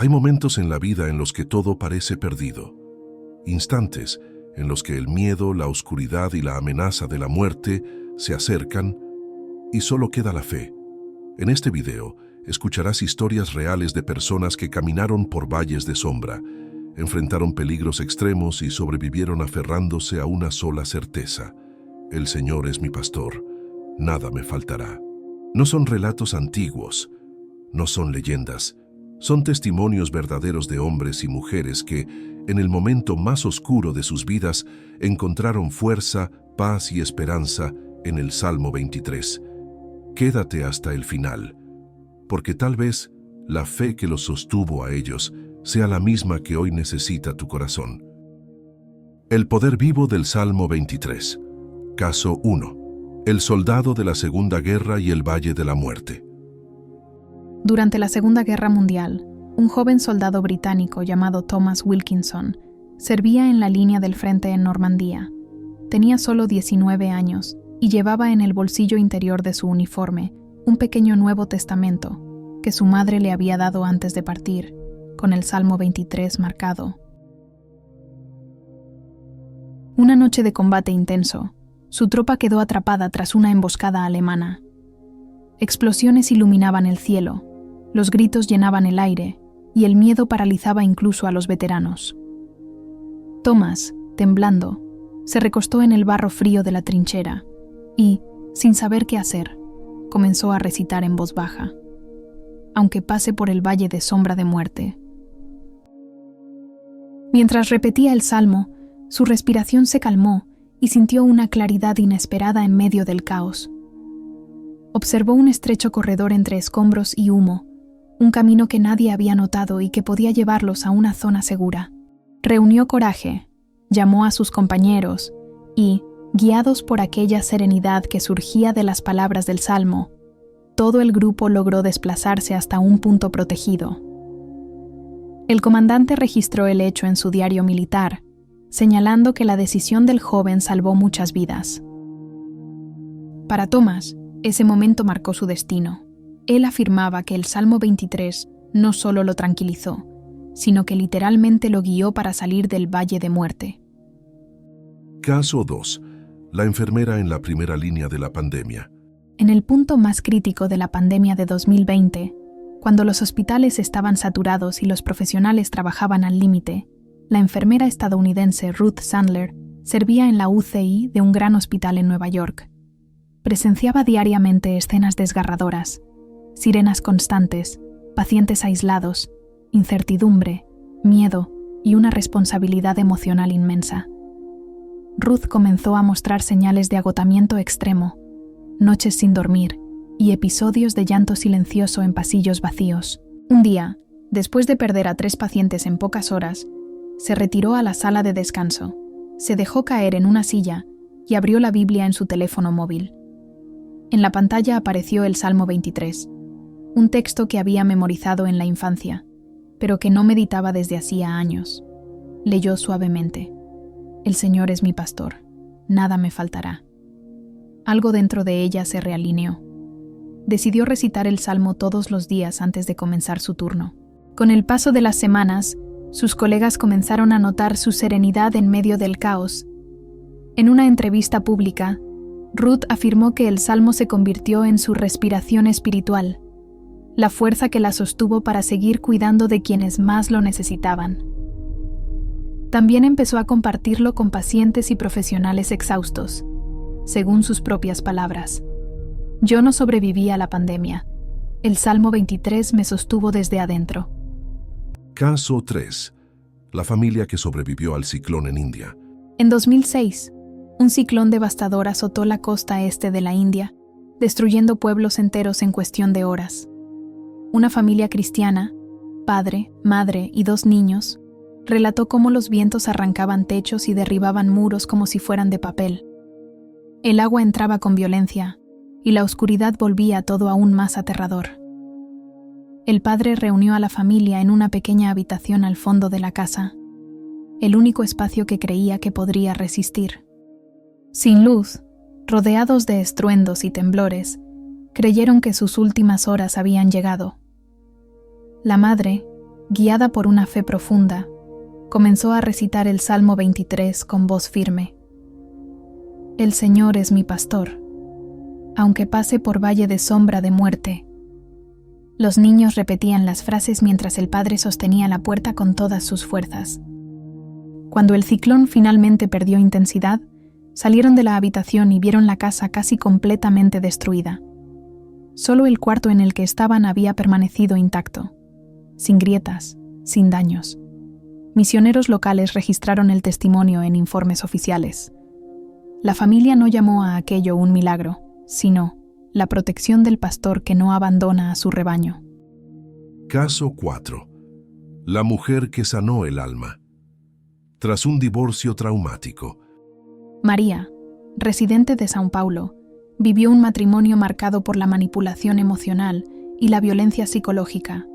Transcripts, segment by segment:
Hay momentos en la vida en los que todo parece perdido. Instantes en los que el miedo, la oscuridad y la amenaza de la muerte se acercan y solo queda la fe. En este video escucharás historias reales de personas que caminaron por valles de sombra, enfrentaron peligros extremos y sobrevivieron aferrándose a una sola certeza: el Señor es mi pastor, nada me faltará. No son relatos antiguos, no son leyendas, son testimonios verdaderos de hombres y mujeres que, en el momento más oscuro de sus vidas, encontraron fuerza, paz y esperanza en el Salmo 23. Quédate hasta el final, porque tal vez la fe que los sostuvo a ellos sea la misma que hoy necesita tu corazón. El poder vivo del Salmo 23. Caso 1. El soldado de la Segunda Guerra y el Valle de la Muerte. Durante la Segunda Guerra Mundial, un joven soldado británico llamado Thomas Wilkinson servía en la línea del frente en Normandía. Tenía solo 19 años y llevaba en el bolsillo interior de su uniforme un pequeño Nuevo Testamento que su madre le había dado antes de partir, con el Salmo 23 marcado. Una noche de combate intenso, su tropa quedó atrapada tras una emboscada alemana. Explosiones iluminaban el cielo, los gritos llenaban el aire y el miedo paralizaba incluso a los veteranos. Thomas, temblando, se recostó en el barro frío de la trinchera y, sin saber qué hacer, comenzó a recitar en voz baja: aunque pase por el valle de sombra de muerte. Mientras repetía el salmo, su respiración se calmó y sintió una claridad inesperada en medio del caos. Observó un estrecho corredor entre escombros y humo, un camino que nadie había notado y que podía llevarlos a una zona segura. Reunió coraje, llamó a sus compañeros y, guiados por aquella serenidad que surgía de las palabras del salmo, todo el grupo logró desplazarse hasta un punto protegido. El comandante registró el hecho en su diario militar, señalando que la decisión del joven salvó muchas vidas. Para Thomas, ese momento marcó su destino. Él afirmaba que el Salmo 23 no solo lo tranquilizó, sino que literalmente lo guió para salir del valle de muerte. Caso 2. La enfermera en la primera línea de la pandemia. En el punto más crítico de la pandemia de 2020, cuando los hospitales estaban saturados y los profesionales trabajaban al límite, la enfermera estadounidense Ruth Sandler servía en la UCI de un gran hospital en Nueva York. Presenciaba diariamente escenas desgarradoras: sirenas constantes, pacientes aislados, incertidumbre, miedo y una responsabilidad emocional inmensa. Ruth comenzó a mostrar señales de agotamiento extremo, noches sin dormir y episodios de llanto silencioso en pasillos vacíos. Un día, después de perder a 3 pacientes en pocas horas, se retiró a la sala de descanso, se dejó caer en una silla y abrió la Biblia en su teléfono móvil. En la pantalla apareció el Salmo 23, un texto que había memorizado en la infancia, pero que no meditaba desde hacía años. Leyó suavemente: el Señor es mi pastor, nada me faltará. Algo dentro de ella se realineó. Decidió recitar el Salmo todos los días antes de comenzar su turno. Con el paso de las semanas, sus colegas comenzaron a notar su serenidad en medio del caos. En una entrevista pública, Ruth afirmó que el Salmo se convirtió en su respiración espiritual, la fuerza que la sostuvo para seguir cuidando de quienes más lo necesitaban. También empezó a compartirlo con pacientes y profesionales exhaustos. Según sus propias palabras: yo no sobreviví a la pandemia. El Salmo 23 me sostuvo desde adentro. Caso 3. La familia que sobrevivió al ciclón en India. En 2006, un ciclón devastador azotó la costa este de la India, destruyendo pueblos enteros en cuestión de horas. Una familia cristiana, padre, madre y 2 niños, relató cómo los vientos arrancaban techos y derribaban muros como si fueran de papel. El agua entraba con violencia, y la oscuridad volvía todo aún más aterrador. El padre reunió a la familia en una pequeña habitación al fondo de la casa, el único espacio que creía que podría resistir. Sin luz, rodeados de estruendos y temblores, creyeron que sus últimas horas habían llegado. La madre, Guiada por una fe profunda, comenzó a recitar el Salmo 23 con voz firme. El Señor es mi pastor, aunque pase por valle de sombra de muerte. Los niños repetían las frases mientras el padre sostenía la puerta con todas sus fuerzas. Cuando el ciclón finalmente perdió intensidad, salieron de la habitación y vieron la casa casi completamente destruida. Solo el cuarto en el que estaban había permanecido intacto, sin grietas, sin daños. Misioneros locales registraron el testimonio en informes oficiales. La familia no llamó a aquello un milagro, sino la protección del pastor que no abandona a su rebaño. Caso 4. La mujer que sanó el alma. Tras un divorcio traumático. María, residente de São Paulo, vivió un matrimonio marcado por la manipulación emocional y la violencia psicológica.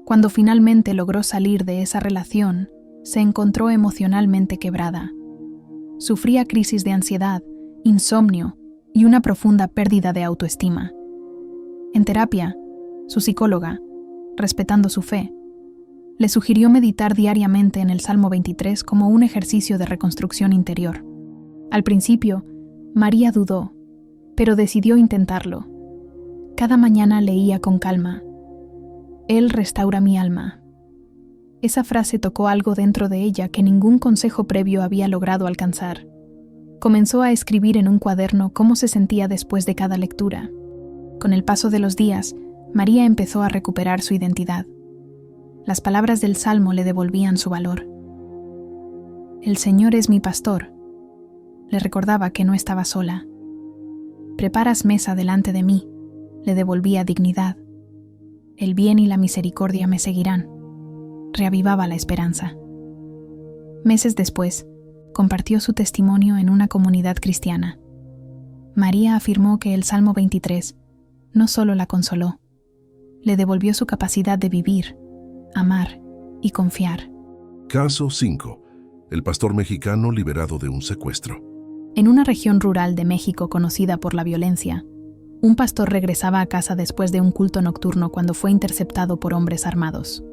Cuando finalmente logró salir de esa relación, se encontró emocionalmente quebrada. Sufría crisis de ansiedad, insomnio y una profunda pérdida de autoestima. En terapia, su psicóloga, respetando su fe, le sugirió meditar diariamente en el Salmo 23 como un ejercicio de reconstrucción interior. Al principio, María dudó, pero decidió intentarlo. Cada mañana leía con calma: Él restaura mi alma. Esa frase tocó algo dentro de ella que ningún consejo previo había logrado alcanzar. Comenzó a escribir en un cuaderno cómo se sentía después de cada lectura. Con el paso de los días, María empezó a recuperar su identidad. Las palabras del Salmo le devolvían su valor. El Señor es mi pastor. Le recordaba que no estaba sola. Preparas mesa delante de mí. Le devolvía dignidad. El bien y la misericordia me seguirán. Reavivaba la esperanza. Meses después, compartió su testimonio en una comunidad cristiana. María afirmó que el Salmo 23 no solo la consoló, le devolvió su capacidad de vivir, amar y confiar. Caso 5. El pastor mexicano liberado de un secuestro. En una región rural de México conocida por la violencia, un pastor regresaba a casa después de un culto nocturno cuando fue interceptado por hombres armados.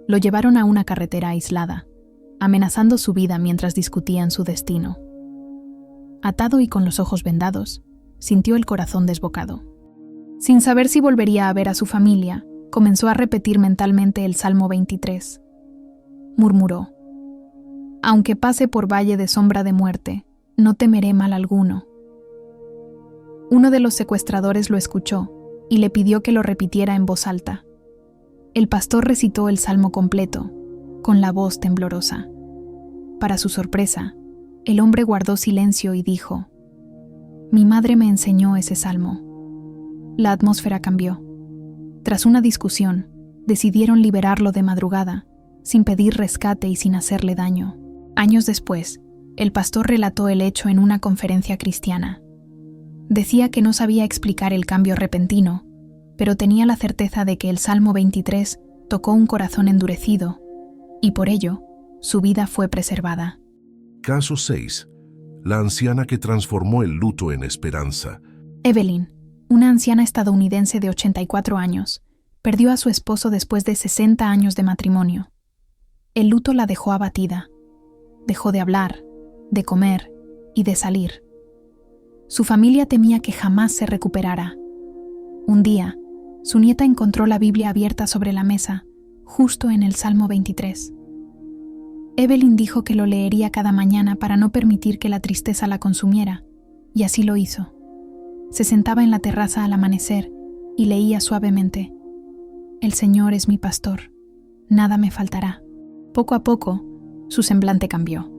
Lo llevaron a una carretera aislada, amenazando su vida mientras discutían su destino. Atado y con los ojos vendados, sintió el corazón desbocado. Sin saber si volvería a ver a su familia, comenzó a repetir mentalmente el Salmo 23. Murmuró: Aunque pase por valle de sombra de muerte, no temeré mal alguno. Uno de los secuestradores lo escuchó y le pidió que lo repitiera en voz alta. El pastor recitó el salmo completo, con la voz temblorosa. Para su sorpresa, el hombre guardó silencio y dijo: Mi madre me enseñó ese salmo. La atmósfera cambió. Tras una discusión, decidieron liberarlo de madrugada, sin pedir rescate y sin hacerle daño. Años después, el pastor relató el hecho en una conferencia cristiana. Decía que no sabía explicar el cambio repentino, pero tenía la certeza de que el Salmo 23 tocó un corazón endurecido, y por ello, su vida fue preservada. Caso 6. La anciana que transformó el luto en esperanza. Evelyn, una anciana estadounidense de 84 años, perdió a su esposo después de 60 años de matrimonio. El luto la dejó abatida. Dejó de hablar, de comer y de salir. Su familia temía que jamás se recuperara. Un día, su nieta encontró la Biblia abierta sobre la mesa, justo en el Salmo 23. Evelyn dijo que lo leería cada mañana para no permitir que la tristeza la consumiera, y así lo hizo. Se sentaba en la terraza al amanecer y leía suavemente: El Señor es mi pastor, nada me faltará. Poco a poco, su semblante cambió.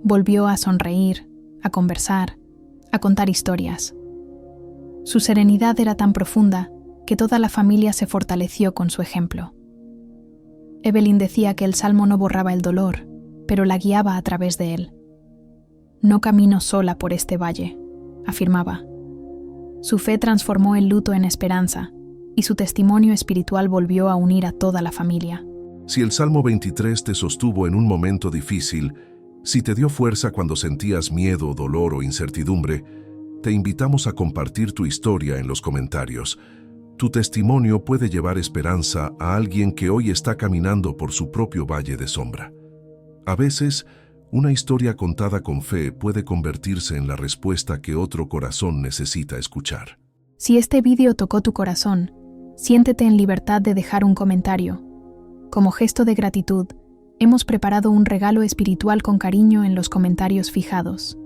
Volvió a sonreír, a conversar, a contar historias. Su serenidad era tan profunda que toda la familia se fortaleció con su ejemplo. Evelyn decía que el salmo no borraba el dolor, pero la guiaba a través de él. No camino sola por este valle, afirmaba. Su fe transformó el luto en esperanza, y su testimonio espiritual volvió a unir a toda la familia. Si el Salmo 23 te sostuvo en un momento difícil, si te dio fuerza cuando sentías miedo, dolor o incertidumbre, te invitamos a compartir tu historia en los comentarios. Tu testimonio puede llevar esperanza a alguien que hoy está caminando por su propio valle de sombra. A veces, una historia contada con fe puede convertirse en la respuesta que otro corazón necesita escuchar. Si este vídeo tocó tu corazón, siéntete en libertad de dejar un comentario. Como gesto de gratitud, hemos preparado un regalo espiritual con cariño en los comentarios fijados.